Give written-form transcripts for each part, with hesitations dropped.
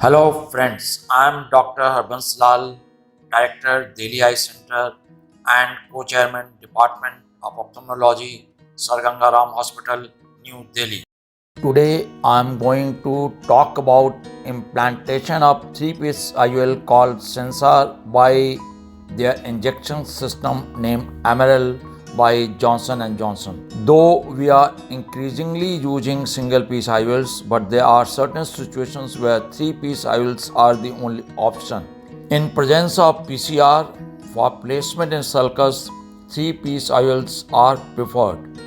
Hello friends, I am Dr. Harbans Lal, Director Delhi Eye Center and Co-Chairman Department of Ophthalmology, Sir Ganga Ram Hospital, New Delhi. Today I am going to talk about implantation of three-piece IOL called Sensor by their injection system named Emerald by Johnson & Johnson. Though we are increasingly using single-piece IOLs, but there are certain situations where three-piece IOLs are the only option. In presence of PCR for placement in sulcus, three-piece IOLs are preferred.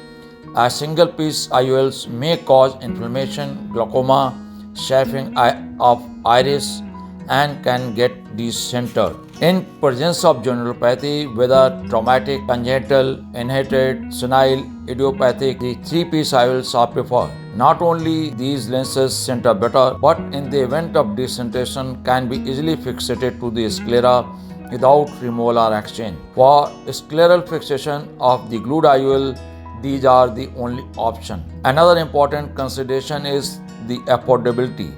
As single-piece IOLs may cause inflammation, glaucoma, chafing of iris, and can get decentered. In presence of generalopathy, whether traumatic, congenital, inherited, senile, idiopathic, the three-piece IOLs are preferred. Not only these lenses center better, but in the event of decentration can be easily fixated to the sclera without removal or exchange. For scleral fixation of the glued IOL, these are the only option. Another important consideration is the affordability.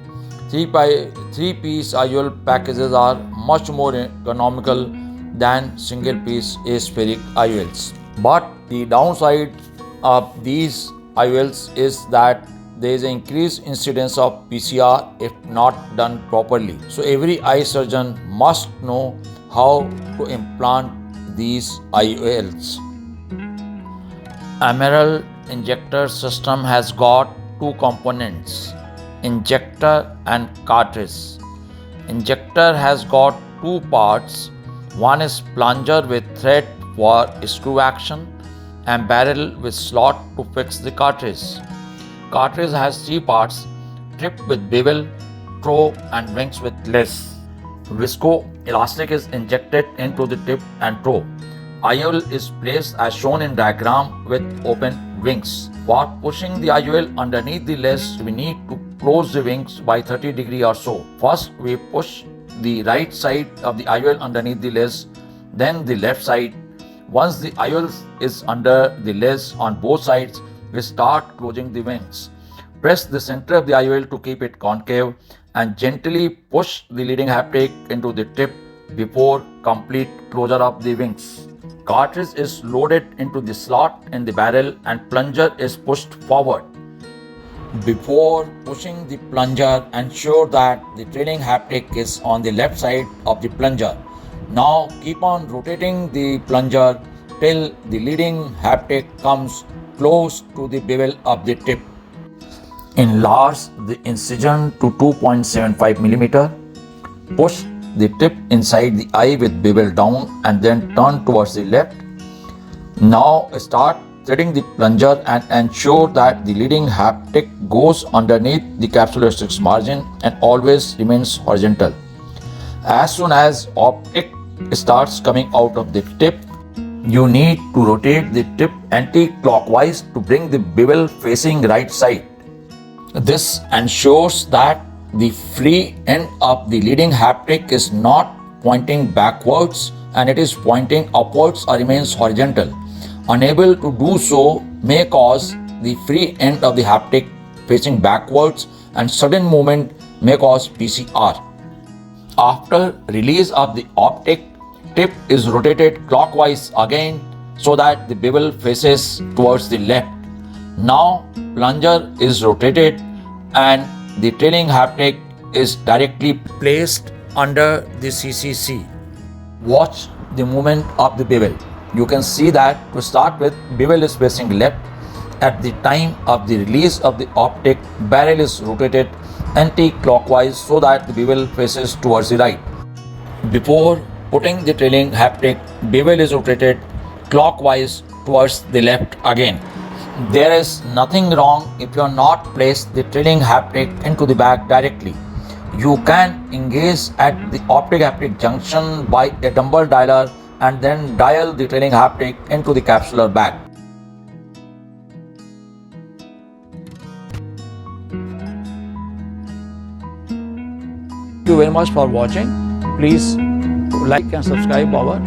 Three-piece IOL packages are much more economical than single-piece aspheric IOLs. But the downside of these IOLs is that there is an increased incidence of PCR if not done properly. So every eye surgeon must know how to implant these IOLs. Emerald injector system has got two components, injector and cartridge. Injector has got two parts. One is plunger with thread for screw action and barrel with slot to fix the cartridge. Cartridge has three parts, tip with bevel, throw and wings with lace. Visco elastic is injected into the tip and throw. IOL is placed as shown in diagram with open wings. For pushing the IOL underneath the lace, we need to close the wings by 30 degrees or so. First, we push the right side of the IOL underneath the lace, then the left side. Once the IOL is under the lace on both sides, we start closing the wings. Press the center of the IOL to keep it concave and gently push the leading haptic into the tip before complete closure of the wings. Cartridge is loaded into the slot in the barrel and plunger is pushed forward. Before pushing the plunger, ensure that the trailing haptic is on the left side of the plunger. Now keep on rotating the plunger till the leading haptic comes close to the bevel of the tip. Enlarge the incision to 2.75 mm. Push the tip inside the eye with bevel down and then turn towards the left. Now start threading the plunger and ensure that the leading haptic goes underneath the capsulostrix margin and always remains horizontal. As soon as optic starts coming out of the tip, you need to rotate the tip anti-clockwise to bring the bevel facing right side. This ensures that the free end of the leading haptic is not pointing backwards and it is pointing upwards or remains horizontal. Unable to do so may cause the free end of the haptic facing backwards and sudden movement may cause PCR. After release of the optic, tip is rotated clockwise again so that the bevel faces towards the left. Now plunger is rotated and the trailing haptic is directly placed under the CCC. Watch the movement of the bevel. You can see that to start with, bevel is facing left. At the time of the release of the optic, barrel is rotated anti-clockwise so that the bevel faces towards the right. Before putting the trailing haptic, bevel is rotated clockwise towards the left again. There is nothing wrong if you are not placed the trailing haptic into the bag directly. You can engage at the optic haptic junction by a dumbbell dialer and then dial the trailing haptic into the capsular bag. Thank you very much for watching. Please like and subscribe our